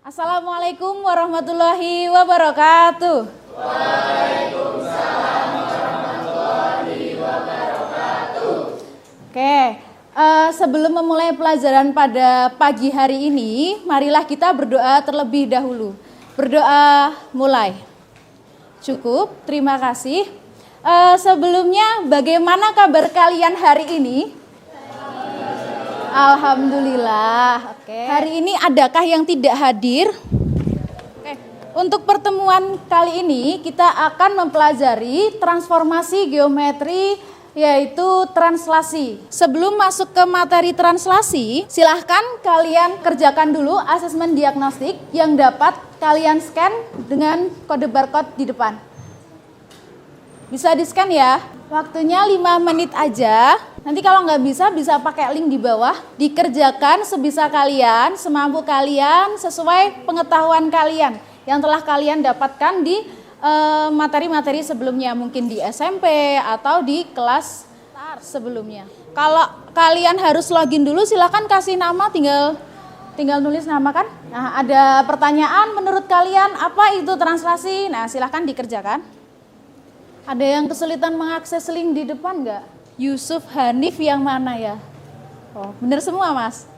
Assalamualaikum warahmatullahi wabarakatuh. Oke, sebelum memulai pelajaran pada pagi hari ini, marilah kita berdoa terlebih dahulu. Berdoa mulai. Cukup, terima kasih. Sebelumnya, bagaimana kabar kalian hari ini? Alhamdulillah. Oke. Hari ini adakah yang tidak hadir? Oke. Untuk pertemuan kali ini kita akan mempelajari transformasi geometri, yaitu translasi. Sebelum masuk ke materi translasi, silahkan kalian kerjakan dulu asesmen diagnostik yang dapat kalian scan dengan kode barcode di depan. Bisa di-scan ya. Waktunya 5 menit aja. Nanti kalau nggak bisa pakai link di bawah. Dikerjakan sebisa kalian, semampu kalian, sesuai pengetahuan kalian yang telah kalian dapatkan di materi-materi sebelumnya. Mungkin di SMP atau di kelas sebelumnya. Kalau kalian harus login dulu, silahkan kasih nama, tinggal nulis nama kan. Nah, ada pertanyaan menurut kalian apa itu translasi? Nah, silahkan dikerjakan. Ada yang kesulitan mengakses link di depan nggak? Yusuf Hanif yang mana ya? Oh, bener semua mas.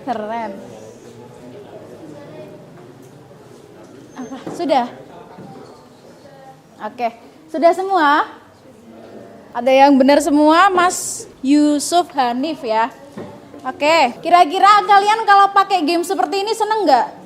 Keren. Apa? Sudah? Oke, sudah semua? Ada yang benar semua, Mas Yusuf Hanif ya. Oke, kira-kira kalian kalau pakai game seperti ini seneng nggak?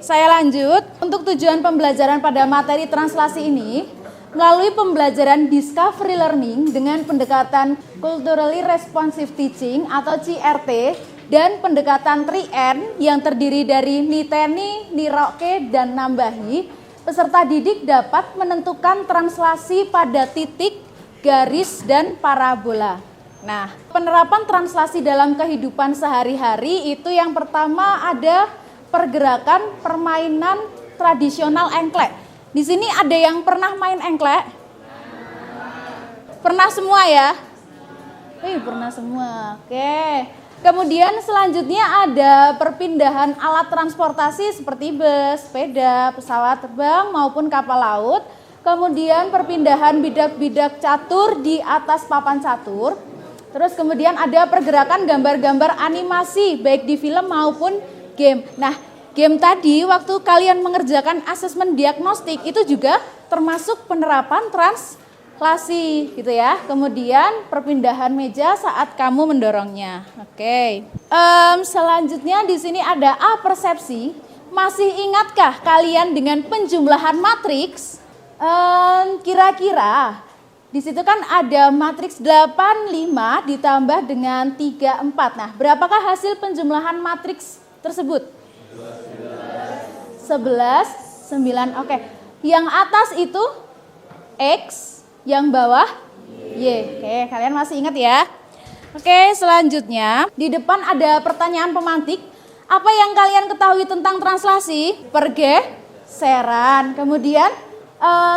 Saya lanjut, untuk tujuan pembelajaran pada materi translasi ini, melalui pembelajaran discovery learning dengan pendekatan culturally responsive teaching atau CRT dan pendekatan 3N yang terdiri dari niteni, niroke, dan nambahi, peserta didik dapat menentukan translasi pada titik, garis, dan parabola. Nah, penerapan translasi dalam kehidupan sehari-hari itu yang pertama ada pergerakan permainan tradisional engklek. Di sini ada yang pernah main engklek? Pernah semua ya? Pernah semua. Oke. Kemudian selanjutnya ada perpindahan alat transportasi seperti bus, sepeda, pesawat terbang maupun kapal laut. Kemudian perpindahan bidak-bidak catur di atas papan catur. Terus kemudian ada pergerakan gambar-gambar animasi baik di film maupun game. Nah, game tadi waktu kalian mengerjakan asesmen diagnostik itu juga termasuk penerapan translasi gitu ya. Kemudian perpindahan meja saat kamu mendorongnya. Oke. Selanjutnya di sini ada A persepsi. Masih ingatkah kalian dengan penjumlahan matriks? Kira-kira di situ kan ada matriks 85 ditambah dengan 34. Nah, berapakah hasil penjumlahan matriks tersebut? 11, 9. Oke. Yang atas itu X, yang bawah Y. Oke, kalian masih ingat ya? Oke, selanjutnya di depan ada pertanyaan pemantik. Apa yang kalian ketahui tentang translasi? Pergeseran. Kemudian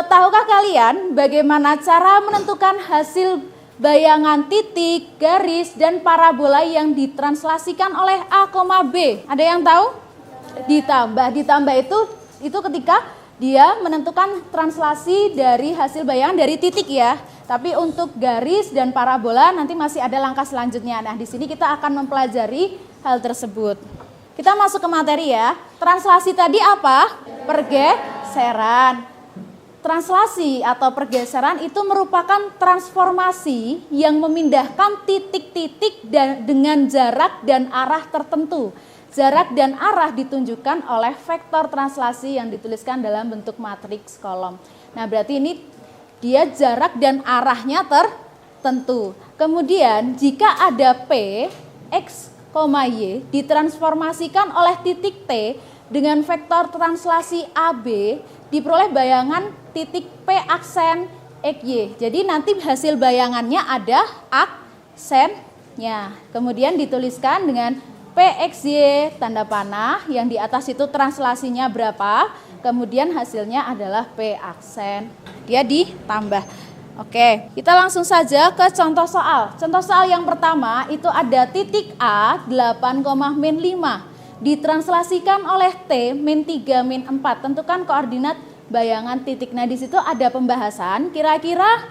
tahukah kalian bagaimana cara menentukan hasil bayangan titik, garis, dan parabola yang ditranslasikan oleh A, B? Ada yang tahu? Ditambah itu ketika dia menentukan translasi dari hasil bayangan dari titik ya. Tapi untuk garis dan parabola nanti masih ada langkah selanjutnya. Nah, di sini kita akan mempelajari hal tersebut. Kita masuk ke materi ya. Translasi tadi apa? Pergeseran. Translasi atau pergeseran itu merupakan transformasi yang memindahkan titik-titik dengan jarak dan arah tertentu. Jarak dan arah ditunjukkan oleh vektor translasi yang dituliskan dalam bentuk matriks kolom. Nah, berarti ini dia jarak dan arahnya tertentu. Kemudian jika ada P, X, Y ditransformasikan oleh titik T dengan vektor translasi AB, diperoleh bayangan titik P aksen XY. Jadi nanti hasil bayangannya ada aksennya. Kemudian dituliskan dengan PXY tanda panah, yang di atas itu translasinya berapa, kemudian hasilnya adalah P aksen. Dia ditambah. Oke, kita langsung saja ke contoh soal. Contoh soal yang pertama itu ada titik A 8,-5 ditranslasikan oleh T min 3 min 4. Tentukan koordinat bayangan titik. Nah, di situ ada pembahasan. Kira-kira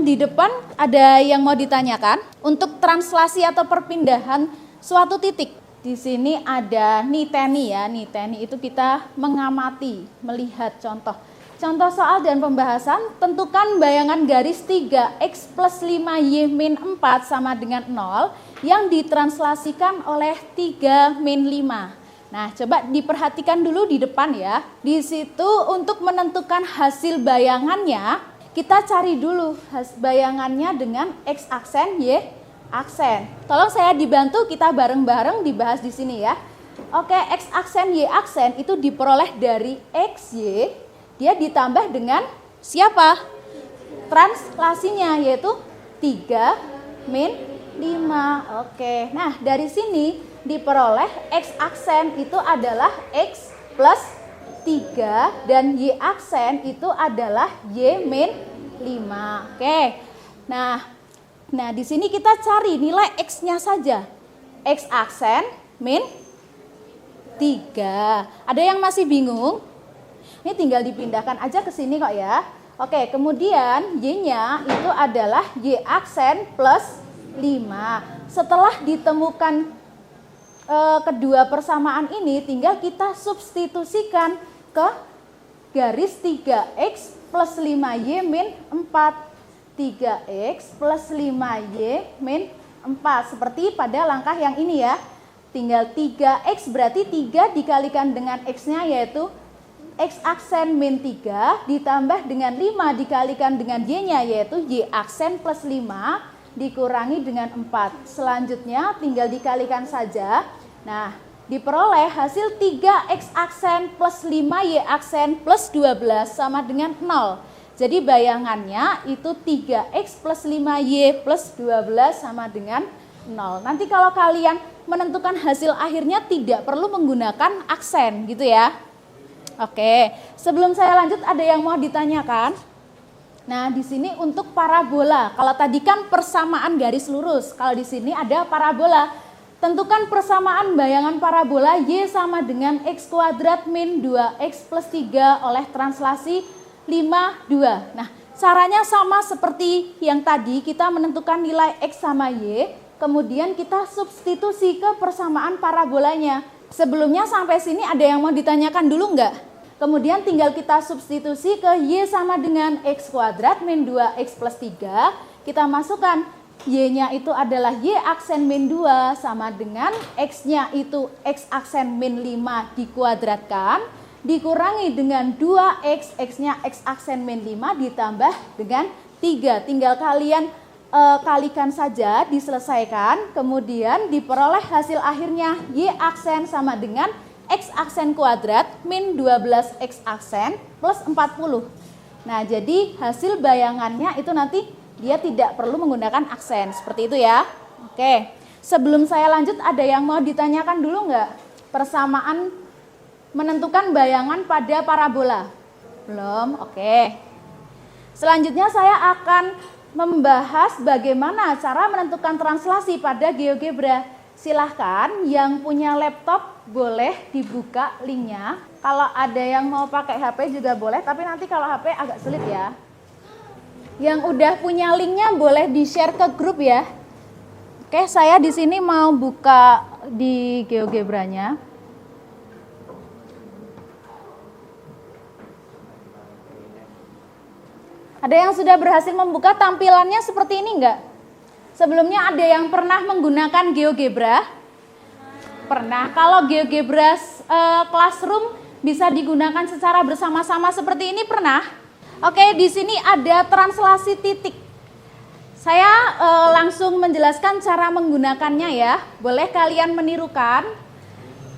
di depan ada yang mau ditanyakan untuk translasi atau perpindahan suatu titik. Di sini ada niteni ya. Niteni itu kita mengamati, melihat contoh. Contoh soal dan pembahasan, tentukan bayangan garis 3x plus 5y min 4 sama dengan 0 yang ditranslasikan oleh 3 min 5. Nah, coba diperhatikan dulu di depan ya. Di situ untuk menentukan hasil bayangannya, kita cari dulu bayangannya dengan x aksen, y aksen. Tolong saya dibantu, kita bareng-bareng dibahas di sini ya. Oke, x aksen, y aksen itu diperoleh dari x, y. Dia ditambah dengan siapa? Translasinya yaitu 3 min 5. Oke, nah dari sini diperoleh x aksen itu adalah x plus 3 dan y aksen itu adalah y min 5. Oke, nah di sini kita cari nilai x-nya saja. X aksen min 3. Ada yang masih bingung? Ini tinggal dipindahkan aja ke sini kok ya. Oke, kemudian y-nya itu adalah y aksen plus 5. Setelah ditemukan kedua persamaan ini, tinggal kita substitusikan ke garis 3x plus 5y min 4. 3x plus 5y min 4. Seperti pada langkah yang ini ya. Tinggal 3x berarti 3 dikalikan dengan x-nya yaitu x aksen min 3 ditambah dengan 5 dikalikan dengan y-nya yaitu y aksen plus 5 dikurangi dengan 4. Selanjutnya tinggal dikalikan saja. Nah, diperoleh hasil 3x aksen plus 5y aksen plus 12 sama dengan 0. Jadi bayangannya itu 3x plus 5y plus 12 sama dengan 0. Nanti kalau kalian menentukan hasil akhirnya tidak perlu menggunakan aksen gitu ya. Oke, sebelum saya lanjut ada yang mau ditanyakan? Nah, di sini untuk parabola. Kalau tadi kan persamaan garis lurus. Kalau di sini ada parabola. Tentukan persamaan bayangan parabola y sama dengan x kuadrat min 2x plus 3 oleh translasi 5, 2. Nah, caranya sama seperti yang tadi. Kita menentukan nilai x sama y. Kemudian kita substitusi ke persamaan parabolanya. Sebelumnya sampai sini ada yang mau ditanyakan dulu enggak? Kemudian tinggal kita substitusi ke y sama dengan x kuadrat min 2x plus 3. Kita masukkan y-nya itu adalah y aksen min 2 sama dengan x-nya itu x aksen min 5 dikuadratkan. Dikurangi dengan 2x, x-nya x aksen min 5 ditambah dengan 3. Tinggal kalian kalikan saja, diselesaikan, kemudian diperoleh hasil akhirnya y aksen sama dengan x aksen kuadrat min 12x aksen plus 40. Nah, jadi hasil bayangannya itu nanti dia tidak perlu menggunakan aksen, seperti itu ya. Oke, sebelum saya lanjut ada yang mau ditanyakan dulu nggak? Persamaan menentukan bayangan pada parabola? Belum? Oke. Selanjutnya saya akan membahas bagaimana cara menentukan translasi pada GeoGebra. Silahkan yang punya laptop boleh dibuka linknya. Kalau ada yang mau pakai HP juga boleh, tapi nanti kalau HP agak sulit ya. Yang udah punya linknya boleh di-share ke grup ya. Oke, saya di sini mau buka di GeoGebra-nya. Ada yang sudah berhasil membuka tampilannya seperti ini enggak? Sebelumnya ada yang pernah menggunakan GeoGebra? Pernah. Kalau GeoGebra Classroom bisa digunakan secara bersama-sama seperti ini pernah? Oke, di sini ada translasi titik. Saya langsung menjelaskan cara menggunakannya ya. Boleh kalian menirukan.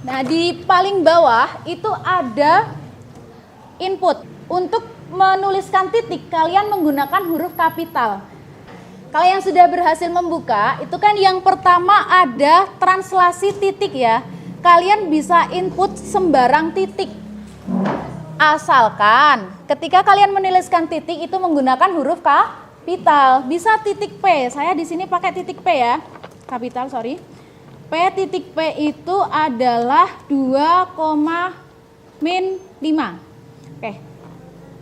Nah, di paling bawah itu ada input. Untuk menuliskan titik, kalian menggunakan huruf kapital. Kalau yang sudah berhasil membuka, itu kan yang pertama ada translasi titik ya. Kalian bisa input sembarang titik. Asalkan ketika kalian menuliskan titik itu menggunakan huruf kapital. Bisa titik P. Saya di sini pakai titik P ya. Kapital, sorry. P titik P itu adalah 2,-5. Oke.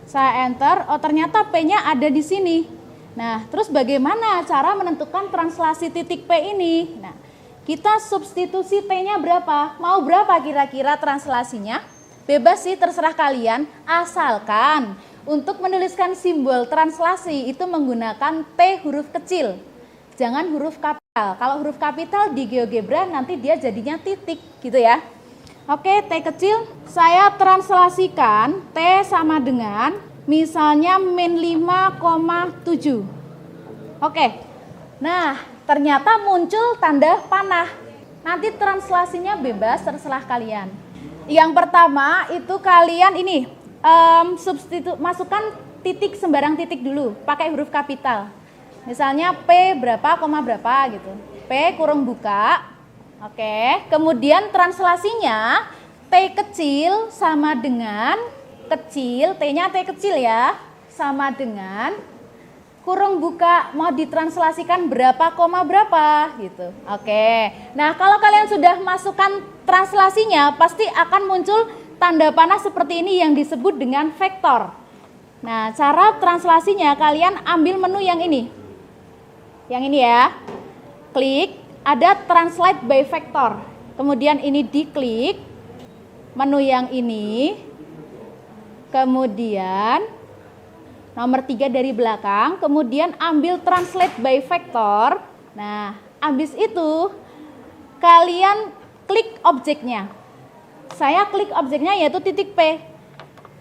Saya enter. Oh, ternyata P-nya ada di sini. Nah, terus bagaimana cara menentukan translasi titik P ini? Nah, kita substitusi T-nya berapa? Mau berapa kira-kira translasinya? Bebas sih, terserah kalian, asalkan untuk menuliskan simbol translasi itu menggunakan T huruf kecil, jangan huruf kapital. Kalau huruf kapital di GeoGebra nanti dia jadinya titik gitu ya. Oke, T kecil saya translasikan T sama dengan misalnya -5,7. Oke, nah ternyata muncul tanda panah. Nanti translasinya bebas, terserah kalian. Yang pertama itu kalian ini masukkan titik, sembarang titik dulu, pakai huruf kapital. Misalnya P berapa, koma berapa gitu. P kurung buka. Oke, kemudian translasinya T kecil sama dengan kecil, T-nya T kecil ya, sama dengan kurung buka, mau ditranslasikan berapa, koma berapa gitu. Oke, nah kalau kalian sudah masukkan translasinya pasti akan muncul tanda panah seperti ini yang disebut dengan vektor. Nah, cara translasinya kalian ambil menu yang ini. Yang ini ya. Klik, ada translate by vector. Kemudian ini diklik, menu yang ini. Kemudian nomor 3 dari belakang, kemudian ambil translate by vector. Nah, habis itu kalian klik objeknya. Saya klik objeknya yaitu titik P.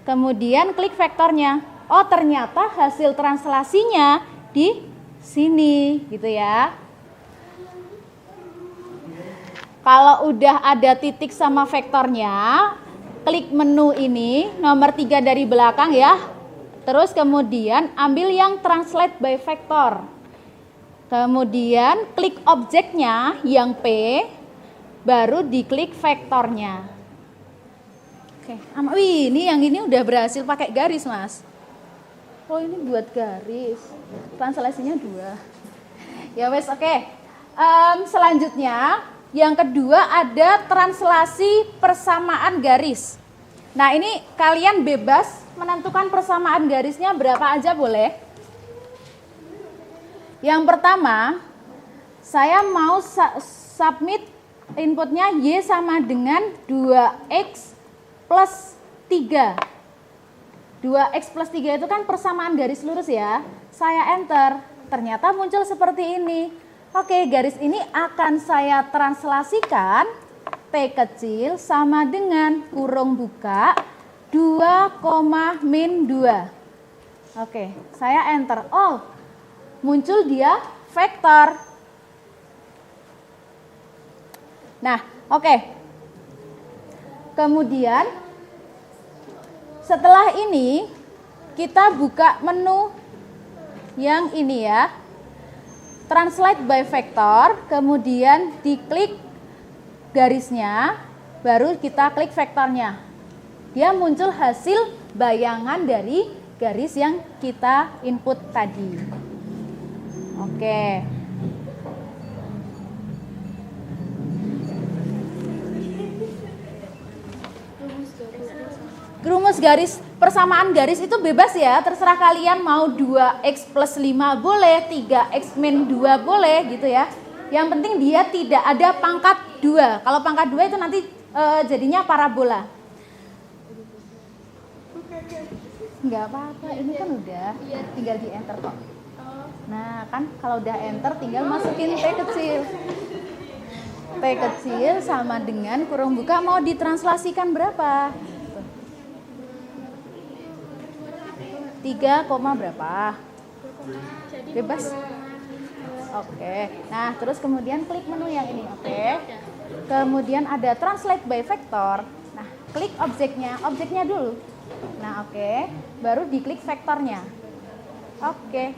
Kemudian klik vektornya. Oh, ternyata hasil translasinya di sini gitu ya. Kalau udah ada titik sama vektornya, klik menu ini nomor 3 dari belakang ya. Terus kemudian ambil yang translate by vector. Kemudian klik objeknya yang P, baru diklik vektornya. Oke, wih, ini yang ini udah berhasil pakai garis, Mas. Oh, ini buat garis. Translasinya 2. Ya wes, oke. Selanjutnya, yang kedua ada translasi persamaan garis. Nah, ini kalian bebas menentukan persamaan garisnya berapa aja boleh. Yang pertama, saya mau submit inputnya Y sama dengan 2X plus 3. 2X plus 3 itu kan persamaan garis lurus ya. Saya enter, ternyata muncul seperti ini. Oke, garis ini akan saya translasikan T kecil sama dengan kurung buka 2,-2. Oke, saya enter. Oh, muncul dia vektor. Nah, oke. Kemudian setelah ini kita buka menu yang ini ya. Translate by vector, kemudian diklik garisnya, baru kita klik vektornya. Dia muncul hasil bayangan dari garis yang kita input tadi. Oke. Rumus garis, persamaan garis itu bebas ya, terserah kalian mau 2x plus 5 boleh, 3x min 2 boleh gitu ya. Yang penting dia tidak ada pangkat 2. Kalau pangkat 2 itu nanti jadinya parabola. Enggak apa-apa, ini kan udah tinggal di enter kok. Nah kan kalau udah enter tinggal masukin T kecil. T kecil sama dengan kurung buka mau ditranslasikan berapa? 3, berapa? Bebas. Oke. Nah, terus kemudian klik menu yang ini, oke. Kemudian ada translate by vector. Nah, klik objeknya dulu. Nah, oke. Baru diklik vektornya. Oke.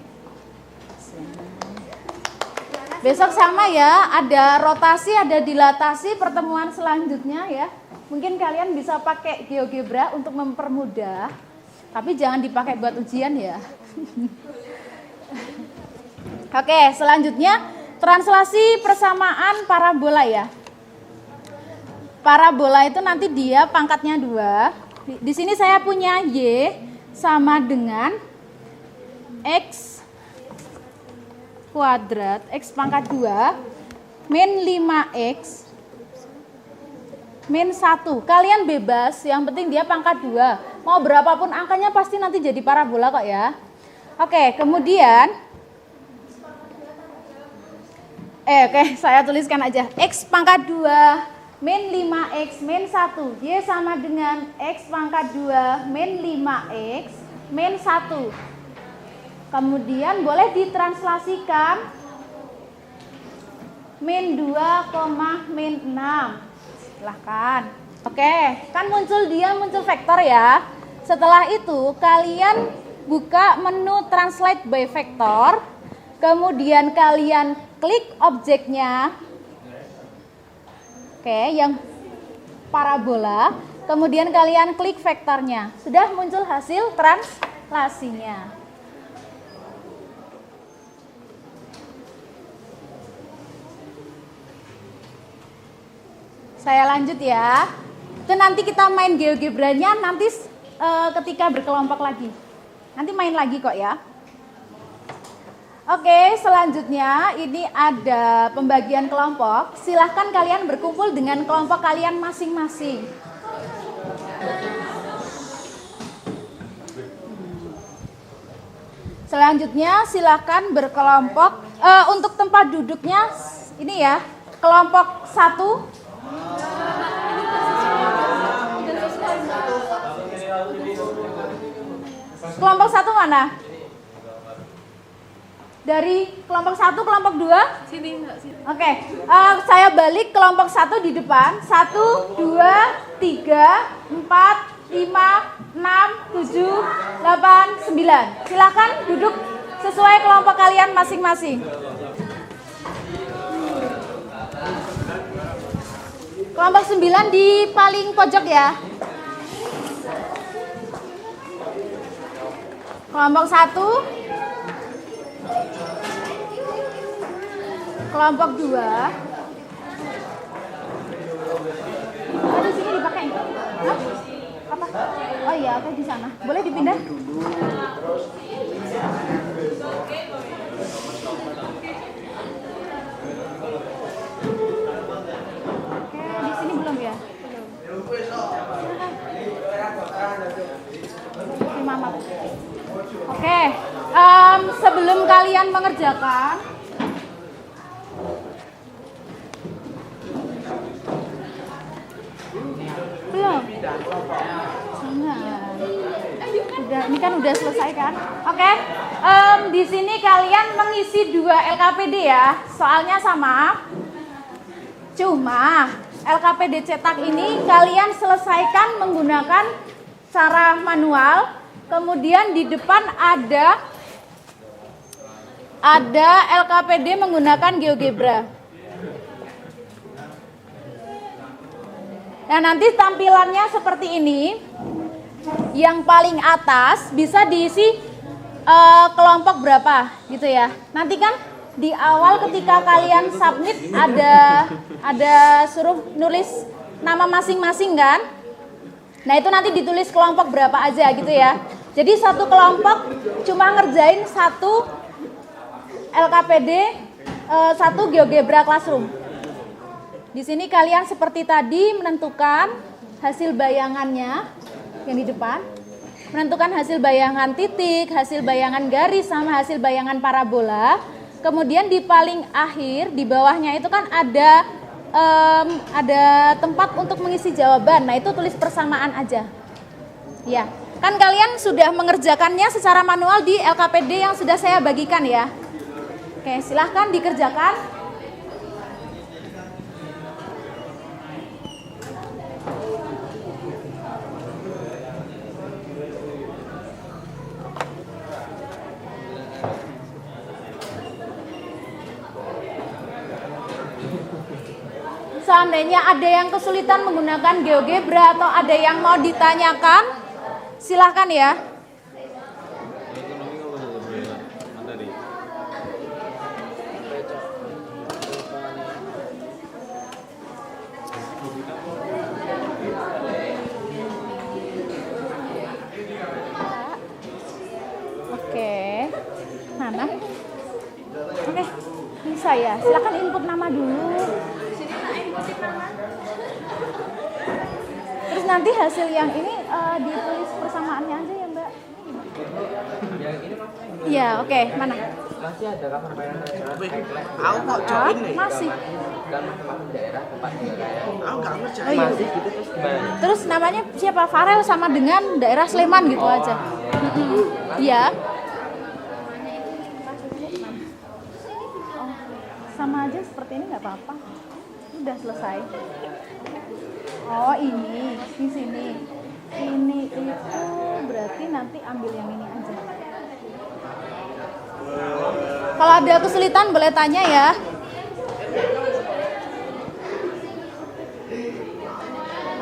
Besok sama ya, ada rotasi, ada dilatasi pertemuan selanjutnya ya. Mungkin kalian bisa pakai GeoGebra untuk mempermudah, tapi jangan dipakai buat ujian ya. Oke, selanjutnya translasi persamaan parabola ya. Parabola itu nanti dia pangkatnya 2. Di sini saya punya Y sama dengan X kuadrat, X pangkat 2, min 5X, min 1. Kalian bebas, yang penting dia pangkat 2. Mau berapapun angkanya pasti nanti jadi parabola kok ya. Oke, kemudian saya tuliskan aja. X pangkat 2 min 5X min 1. Y sama dengan X pangkat 2 min 5X min 1. Kemudian boleh ditranslasikan min 2, min 6. Silahkan. Oke, kan muncul vektor ya. Setelah itu kalian buka menu translate by vector. Kemudian kalian klik objeknya. Oke, yang parabola. Kemudian kalian klik vektornya. Sudah muncul hasil translasinya. Saya lanjut ya. Itu nanti kita main GeoGebranya nanti ketika berkelompok lagi. Nanti main lagi kok ya. Oke, selanjutnya ini ada pembagian kelompok. Silahkan kalian berkumpul dengan kelompok kalian masing-masing. Selanjutnya silahkan berkelompok. Untuk tempat duduknya ini ya, kelompok 1. Kelompok 1 mana? Dari kelompok 1, kelompok 2? Sini enggak sini. Oke, saya balik kelompok 1 di depan. 1, 2, 3, 4, 5, 6, 7, 8, 9. Silakan duduk sesuai kelompok kalian masing-masing. Kelompok 9 di paling pojok ya. Kelompok 1. Kelompok 2. Di sini dipakai. Hah? Apa? Oh iya, oke di sana. Boleh dipindah? Di sini belum ya? Oke, mama. Oke, sebelum kalian mengerjakan, belum? Udah, ini kan udah selesai kan? Oke, di sini kalian mengisi 2 LKPD ya, soalnya sama. Cuma LKPD cetak ini kalian selesaikan menggunakan cara manual. Kemudian di depan ada LKPD menggunakan GeoGebra. Nah, nanti tampilannya seperti ini. Yang paling atas bisa diisi kelompok berapa gitu ya. Nanti kan di awal ketika kalian submit ada suruh nulis nama masing-masing kan. Nah, itu nanti ditulis kelompok berapa aja gitu ya. Jadi satu kelompok cuma ngerjain satu LKPD, satu GeoGebra Classroom. Di sini kalian seperti tadi menentukan hasil bayangannya yang di depan. Menentukan hasil bayangan titik, hasil bayangan garis, sama hasil bayangan parabola. Kemudian di paling akhir, di bawahnya itu kan ada tempat untuk mengisi jawaban. Nah, itu tulis persamaan aja. Ya, kan kalian sudah mengerjakannya secara manual di LKPD yang sudah saya bagikan ya. Oke, silahkan dikerjakan. Seandainya ada yang kesulitan menggunakan GeoGebra atau ada yang mau ditanyakan, silahkan ya. Oke, mana? Oke, bisa ya. Silakan input nama dulu. Terus nanti hasil yang ini ditulis persamaannya aja ya Mbak. Iya, oke. Mana? Masih ada kan permainan nasional? Aku kok join nih. Masih. Kan masing-masing daerah tempat wilayah. Aku nggak ngerjain. Oh, iya. Masih gitu terus gimana? Terus namanya siapa? Farel sama dengan daerah Sleman gitu aja. Iya. Oh, sama aja seperti ini nggak apa-apa. Udah selesai. Oh ini di sini. Ini itu berarti nanti ambil yang ini aja. Kalau ada kesulitan boleh tanya ya.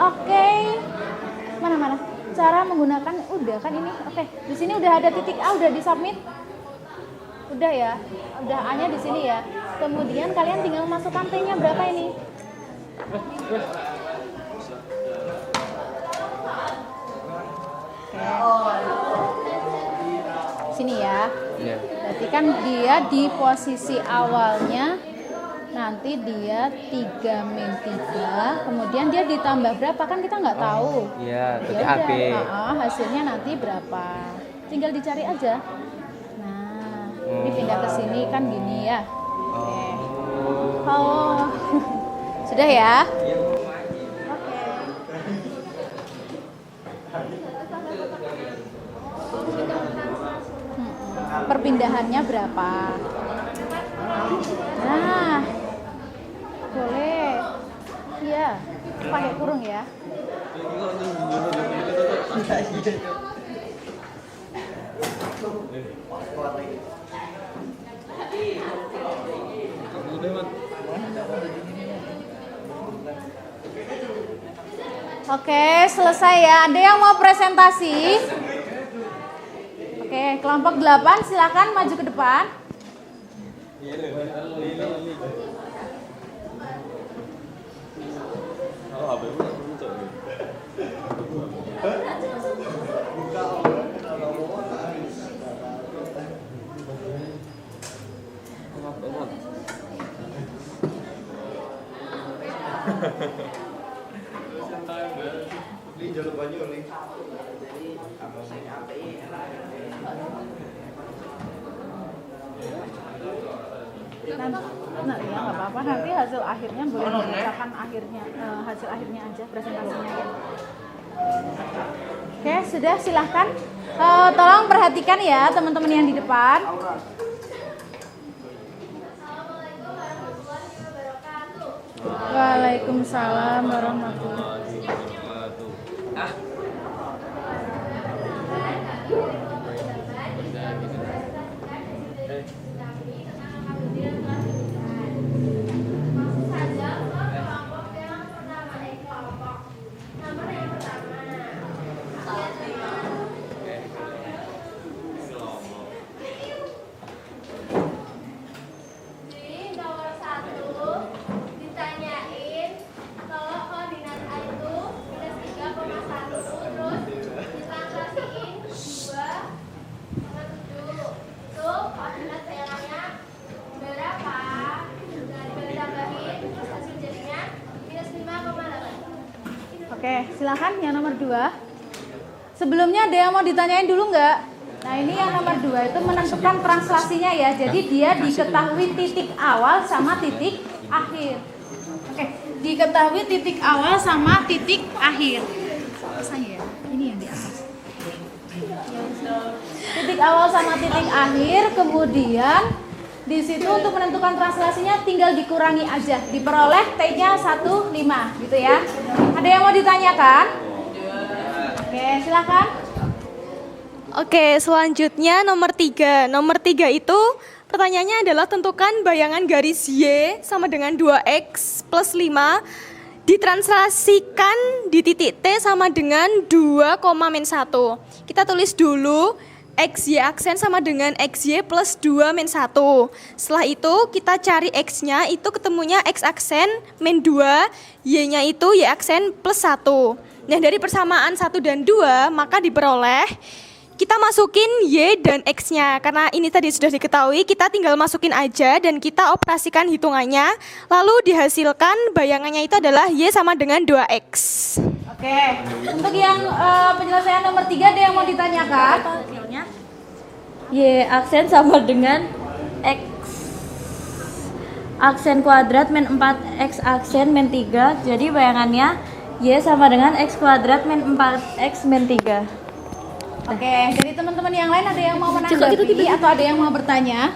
Oke. Mana? Cara menggunakan udah kan ini. Oke. Di sini udah ada titik A, udah disubmit. Udah ya. Udah A-nya di sini ya. Kemudian kalian tinggal masukkan T-nya berapa ini? Sini ya. Iya. Berarti kan dia di posisi awalnya nanti dia 3 min 3, kemudian dia ditambah berapa kan kita nggak tahu. Iya, berarti Ya AB. udah, hasilnya nanti berapa. Tinggal dicari aja. Nah, ini pindah ke sini kan gini ya. Oke. Oh. Sudah ya? Perpindahannya berapa? Nah, boleh. Iya, pakai kurung ya. Oke, selesai ya. Ada yang mau presentasi? Oke, kelompok 8 silakan maju ke depan. Nah, ya nggak apa-apa. Nanti hasil akhirnya boleh dibacakan akhirnya, hasil akhirnya aja presentasinya ya. Oke, sudah silahkan. Tolong perhatikan ya teman-teman yang di depan. Waalaikumsalam warahmatullahi wabarakatuh. Oke, silakan yang nomor 2. Sebelumnya ada yang mau ditanyain dulu nggak? Nah ini yang nomor 2 itu menentukan translasinya ya. Jadi dia diketahui titik awal sama titik akhir. Oke, diketahui titik awal sama titik akhir. Saya ini yang di atas. Titik awal sama titik akhir, kemudian di situ untuk menentukan translasinya tinggal dikurangi aja, diperoleh T-nya 15 gitu ya. Ada yang mau ditanyakan? Oke, silakan. Oke, selanjutnya nomor 3. Nomor 3 itu Pertanyaannya adalah tentukan bayangan garis Y sama dengan 2X plus 5 ditranslasikan di titik T sama dengan 2, min 1. Kita tulis dulu XY aksen sama dengan XY plus 2 min 1. Setelah itu kita cari X-nya, itu ketemunya X aksen min 2, Y-nya itu Y aksen plus 1. Nah dari persamaan 1 dan 2 maka diperoleh kita masukin Y dan X-nya. Karena ini tadi sudah diketahui, kita tinggal masukin aja dan kita operasikan hitungannya. Lalu dihasilkan bayangannya itu adalah Y sama dengan 2X. Oke, untuk yang penyelesaian nomor 3 ada yang mau ditanyakan? Y aksen sama dengan X aksen kuadrat min 4X aksen min 3. Jadi bayangannya Y sama dengan X kuadrat min 4X min 3. Oke, dari teman-teman yang lain ada yang mau menanggapi atau ada yang mau bertanya?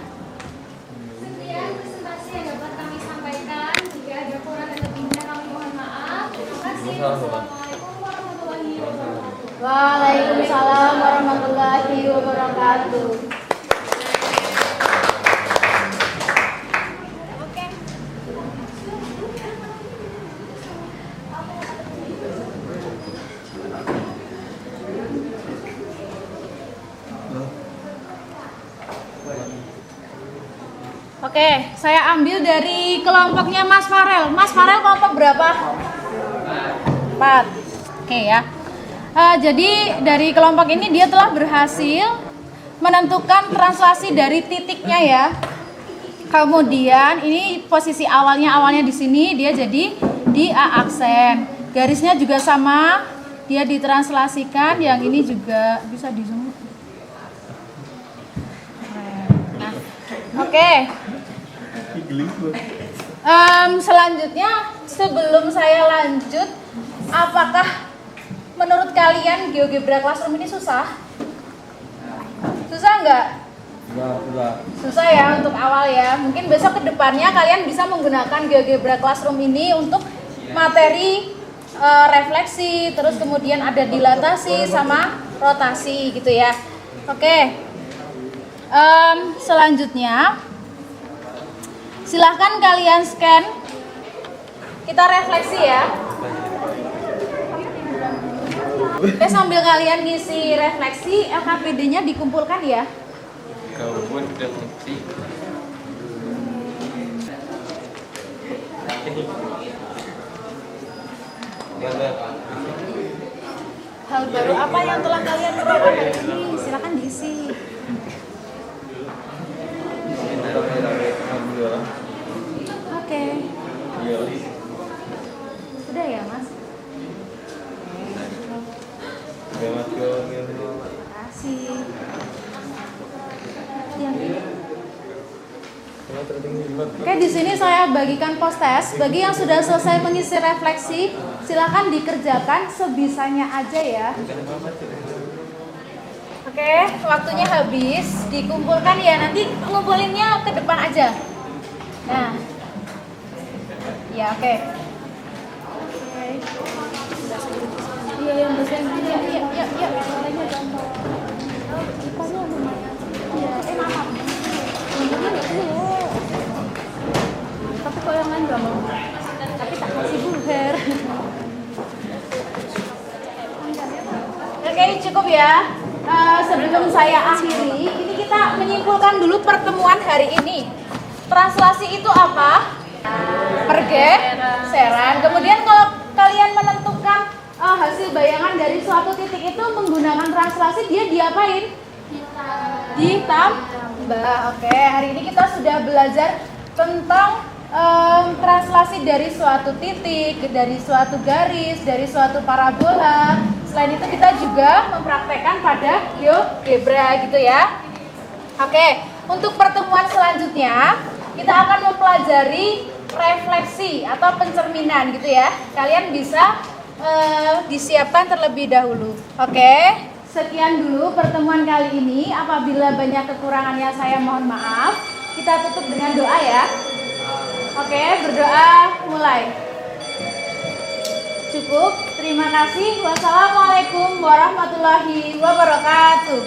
Sekian presentasi yang dapat kami sampaikan. Jika ada kurang dan lebihnya kami mohon maaf. Terima kasih. Wassalamualaikum warahmatullahi wabarakatuh. Waalaikumsalam warahmatullahi wabarakatuh. Oke, saya ambil dari kelompoknya Mas Farel. Mas Farel kelompok berapa? 4. Oke ya. Jadi dari kelompok ini dia telah berhasil menentukan translasi dari titiknya ya. Kemudian ini posisi awalnya di sini dia jadi di A aksen. Garisnya juga sama, dia ditranslasikan. Yang ini juga bisa di zoom. Nah, oke. Selanjutnya sebelum saya lanjut, apakah menurut kalian GeoGebra Classroom ini susah? Susah nggak? Susah ya untuk awal ya. Mungkin besok kedepannya kalian bisa menggunakan GeoGebra Classroom ini untuk materi refleksi, terus kemudian ada dilatasi sama rotasi gitu ya. Oke. Selanjutnya silahkan kalian scan. Kita refleksi ya. Oke, sambil kalian ngisi refleksi, LKPD-nya dikumpulkan ya. Gabungan refleksi. Hal baru apa yang telah kalian lakukan hari ini? Silahkan diisi. Oke. Sudah ya, Mas? Terima kasih. Yang ini. Oke, di sini saya bagikan post test. Bagi yang sudah selesai mengisi refleksi, silakan dikerjakan sebisanya aja ya. Oke, waktunya habis. Dikumpulkan ya, nanti ngumpulinnya ke depan aja. Nah, ya oke. Iya, yang besar. Iya. Soalnya gampang. Ipanya lumayan. Iya, maaf. Tapi kok yang lain gak mau? Tapi tak kasih buher. Oke, cukup ya. Sebelum saya akhiri, ini kita menyimpulkan dulu pertemuan hari ini. Translasi itu apa? Pergeseran. Kemudian kalau kalian menentukan hasil bayangan dari suatu titik itu menggunakan translasi, dia diapain? Ditambah. Oke, hari ini kita sudah belajar tentang translasi dari suatu titik, dari suatu garis, dari suatu parabola. Selain itu kita juga mempraktekkan pada GeoGebra gitu ya. Oke, untuk pertemuan selanjutnya kita akan mempelajari refleksi atau pencerminan gitu ya. Kalian bisa disiapkan terlebih dahulu. Oke, sekian dulu pertemuan kali ini. Apabila banyak kekurangannya saya mohon maaf. Kita tutup dengan doa ya. Oke, berdoa mulai. Cukup, terima kasih. Wassalamualaikum warahmatullahi wabarakatuh.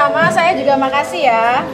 sama-sama, saya juga makasih ya.